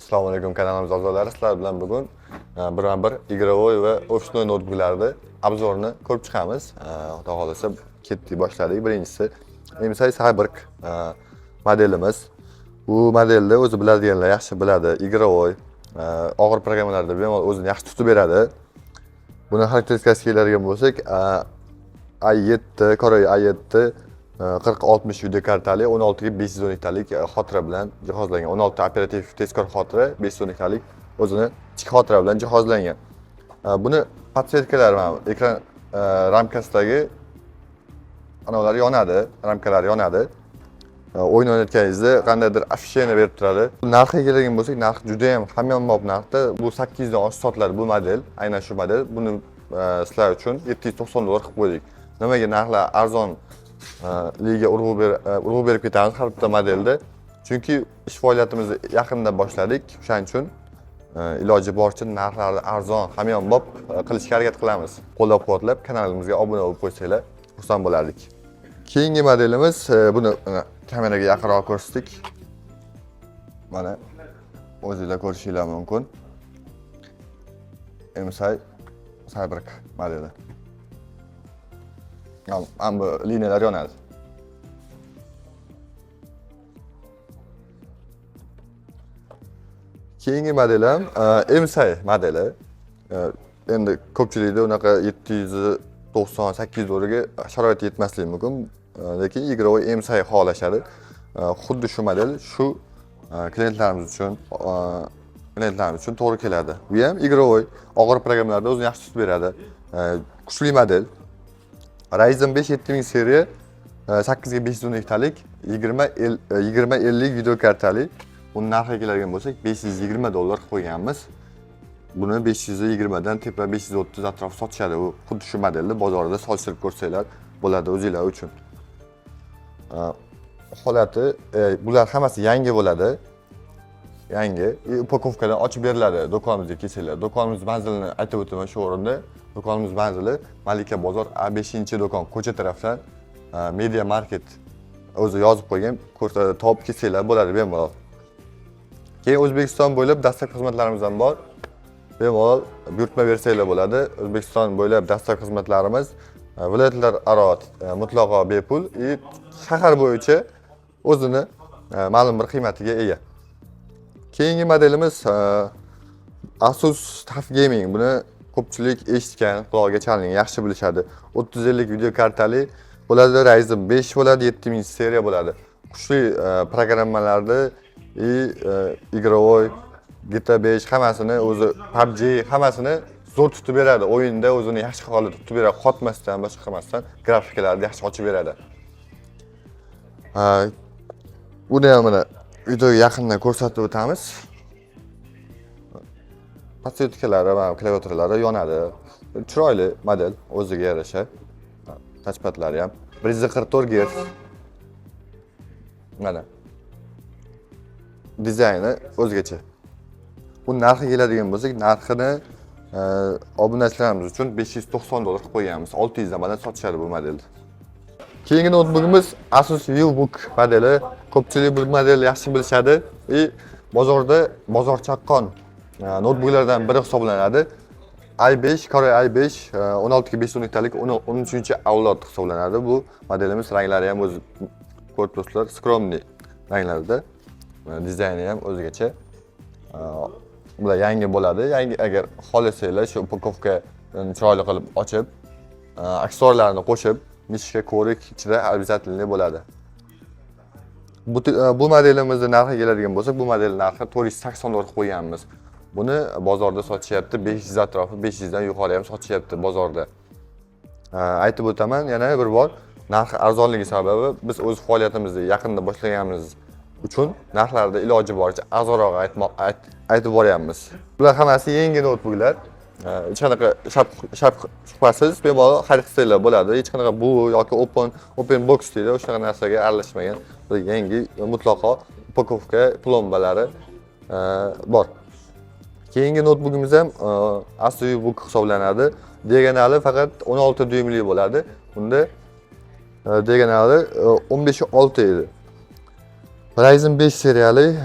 Assalomu alaykum kanalimiz a'zolari. Sizlar bilan bugun bir igrovoy va ofisnoy notebooklarni obzorini ko'rib chiqamiz. Xudo xolasa ketdik, boshladik. Birinchisi MSI Cyberk modelimiz. Bu modelni o'zi biladiganlar yaxshi biladi. Igrovoy, og'ir programmalarda bemalol o'zini yaxshi tutib beradi. Buni xarakteristikasiga keladigan bo'lsak, i7, Core i7 4060 video kartali 16 ga 512 talik xotira bilan jihozlangan. 16 operativ tezkor xotira, 512 talik o'zini ichki xotira bilan jihozlangan. Buni podsetkalar mana ekran ramkasidagi anolar yonadi, ramkalar yonadi. O'yin o'ynayotganingizda qandaydir afishani berib turadi. Narxiga keladigan bo'lsak, narxi juda ham hamyonbop narxda. Bu 800 dan oshiq sotiladi bu model, aynan shu model. Buni sizlar uchun $790 qilib qo'ydik. Nimaga narxlar arzon liga urg'u berib ketamiz har bitta modelda. Chunki ish faoliyatimizni yaqinda boshladik. O'shaning uchun iloji boricha narxlarni arzon, hamyonbop qilishga harakat qilamiz. Qo'llab-quvvatlab kanalimizga obuna bo'lib qo'ysanglar, xursand bo'lardik. Keyingi modelimiz buni kameraga yaqinroq ko'rsatdik. Mana o'zingizlar ko'rishingiz mumkin. MSI Cyberk modeli. Bu liniyalar yonadi. Keyingi model ham MSI modeli. Endi ko'pchilikda unaqa 798 dollarga sharoit yetmasligi mumkin. Lekin igrovoy MSI xohlashadi. Xuddi shu model shu klientlarimiz uchun to'g'ri keladi. Bu ham igrovoy og'ir programmalarda o'zini yaxshi tutib beradi. Kuchli model. Ryzen 5 7000 seriya 8 ga 512 talik 2050 video kartali. Uni narxiga keladigan bo'lsak, $520 qilib qo'yganmiz. Buni 520 dan tepa 530 atrof sotishadi. U xuddi shu modelni bozorda solishtirib ko'rsanglar bo'ladi o'zingizlar uchun. Holati bular hammasi yangi bo'ladi. Yangi upakovkadan ochib beriladi do'konimizga kelsanglar. Do'konimiz manzilini aytib o'taman shu o'rinda. Do'konimiz manzili Malika bozor A5-do'kon ko'cha tarafdan Media Market o'zi yozib qo'ygan, topib kelsanglar bo'ladi bemalol. Keyin O'zbekiston bo'ylab dastlab xizmatlarimiz ham bor. Bemalol buyurtma bersanglar bo'ladi. O'zbekiston bo'ylab dastlab xizmatlarimiz viloyatlar aro mutlaqo bepul, shahar bo'yicha o'zini ma'lum bir qiymatiga ega. Keyingi modelimiz Asus TUF Gaming. Buni ko'pchilik eshitgan, quloqqa chalingan, yaxshi bilishadi. 350 video kartali bo'ladi, Ryzen 5 bo'ladi, 7000 seriya bo'ladi. Kuchli programmalarni igrovoy, GTA 5 hammasini o'zi PUBG hammasini zo'r tutib beradi. O'yinda o'zini yaxshi holatda tutib beradi, qotmasdan, boshqa qilmasdan grafikalarni yaxshi ochib beradi. Buni ham mana videoga yaqindan ko'rsatib o'tamiz. Podsetkalari va klaviaturalari yonadi. Chiroyli model, o'ziga yarasha. Touchpadlari ham 144 Hz. Mana. Dizayni o'zgacha. Bu narxiga keladigan bo'lsak, narxini obunachilarimiz uchun $590 qilib qo'yganmiz. 600 dan baland sotishadi bu modelni. Keyingi notebookimiz Asus ViewBook modeli. Ko'pchilik bu modelni yaxshi bilishadi. Bozor chaqqon notebooklardan biri hisoblanadi. i5, Core i5 16 ga 512 talik 13-avlod hisoblanadi. Bu modelimiz ranglari ham o'zi ko'rib turibsizlar, skromniy ranglarda. Dizayni ham o'zgacha. Bular yangi bo'ladi. Yangi agar xohlasanglar shu upakovkani chiroyli qilib ochib, aksessuarlarni qo'shib, mishka ko'rik ichida обязательно bo'ladi. Bu modelimizning narxiga keladigan bo'lsak, bu model narxi $480 qilib qo'yganmiz. Buni bozorda sotishyapti, 500 atrofi, 500 dan yuqori ham sotishyapti bozorda. Aytib o'taman, yana bir bor, narxi arzonligi sababi biz o'z faoliyatimizni yaqinda boshlaganimiz uchun narxlarda iloji boricha arzonroq aytib boryapmiz. Bular hammasi yangi notebooklar. Hech qanaqa shubhasiz bemalol xarid qilsanglar bo'ladi. Hech qanaqa bu yoki open box deydi, o'sha narsaga aralashmagan yangi mutlaqo upakovka plombalari bor. Keyingi notebookimiz ham Asus ViewBook hisoblanadi. Diagonali faqat 16 dyuymli bo'ladi. Bunda diagonali 15.6 edi. Ryzen 5 seriyali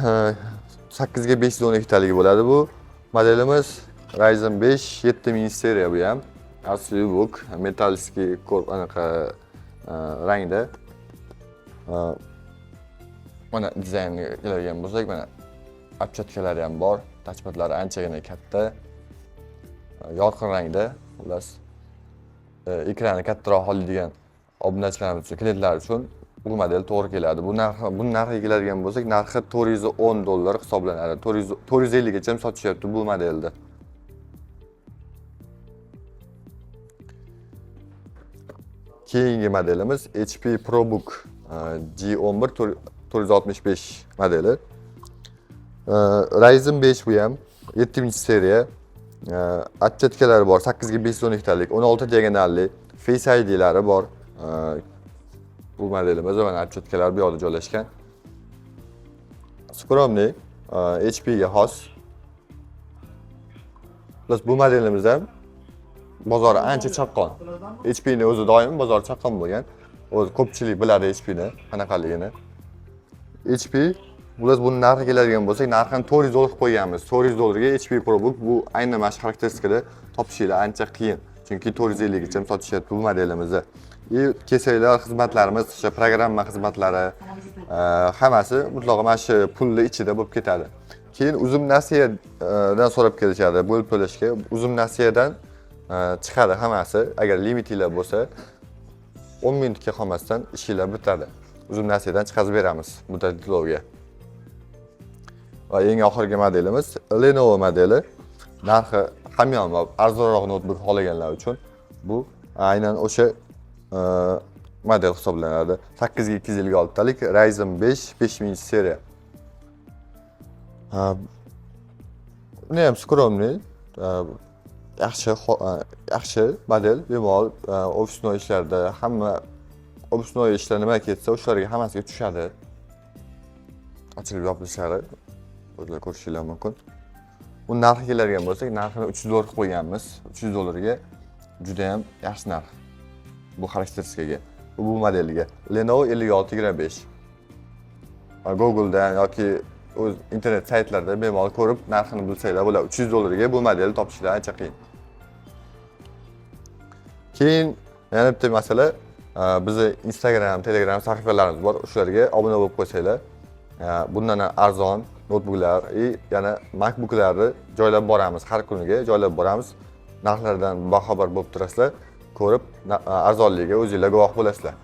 8 ga 512 talik bo'ladi bu. Modelimiz Ryzen 5 7000 seriya bu ham. Asli book, metallskiy anaqa rangda. Mana dizaynga keladigan bo'lsak, mana apchatkalari ham bor, touchpadlari anchagina katta. Yorqin rangda, xullas ekrani kattaroq oladigan obunachilarimiz uchun, klientlar uchun bu model to'g'ri keladi. Bu narxiga keladigan bo'lsak, narxi $410 hisoblanadi. 450 gacha sotishyapti bu modelni. Keyingi modelimiz HP ProBook G11 465 modeli. Ryzen 5 bu ham 7000-seriya. Apchatkalari bor, 8 ga 512 talik, 16 diagonalli, Face ID'lari bor. Bu modelimiz mana apchatkalar bu yerda joylashgan. Skromniy, HP ga xos. Plus bu modelimiz ham bozori ancha chaqqon. HP ni o'zi doim bozor chaqqon bo'lgan. O'zi ko'pchilik biladi HP ni qanaqaligini. HP Bular buni narxi keladigan bo'lsak, narxini $400 qilib qo'yganmiz. $400 ga HP ProBook bu aynan mana shu xarakteristikada topishinglar ancha qiyin. Chunki 450 gacha sotishyapti bu modelimizni. Kesaylar xizmatlarimiz, o'sha programma xizmatlari hammasi mutlaqo mana shu pulli ichida bo'lib ketadi. Keyin uzum nasiyadan so'rab kelishadi bo'lib to'lashga. Uzum nasiyadan chiqadi hammasi. Agar limitinglar bo'lsa 10 minutga qolmasdan ishinglar bitadi. Uzum nasiyadan chiqazib beramiz muddat to'lovga. Va eng oxirgi modelimiz Lenovo modeli. Narxi hamyonbop arzonroq notebook xohlaganlar uchun bu aynan o'sha model hisoblanadi. 8 ga 256 talik Ryzen 5 5000 seriya. Buni ham skromniy, yaxshi model, bemalol ofisnoy ishlarda hamma ofisnoy ishlar nima ketsa, o'shalarga hammasiga tushadi. Ochilib yopilishlari o'zlar ko'rishingiz mumkin. Bu narxi keladigan bo'lsak, narxini $300 qilib qo'yganmiz. $300 ga juda ham yaxshi narx. Bu xarakteristikaga, bu modeliga. Lenovo 5625. Google'dan yoki o'z internet saytlarida bemalol ko'rib, narxini bilsanglar bo'ladi. $300 ga bu modelni topishlar ancha qiyin. Keyin yana bitta masala, bizning Instagram, Telegram sahifalarimiz bor. O'shalarga obuna bo'lib qo'ysanglar, bundan arzon notebooklar yana MacBooklarni joylab boramiz, har kuniga joylab boramiz. Narxlardan baxabar bo'lib turasizlar, ko'rib arzonligiga o'zingizlar guvoh bo'lasizlar.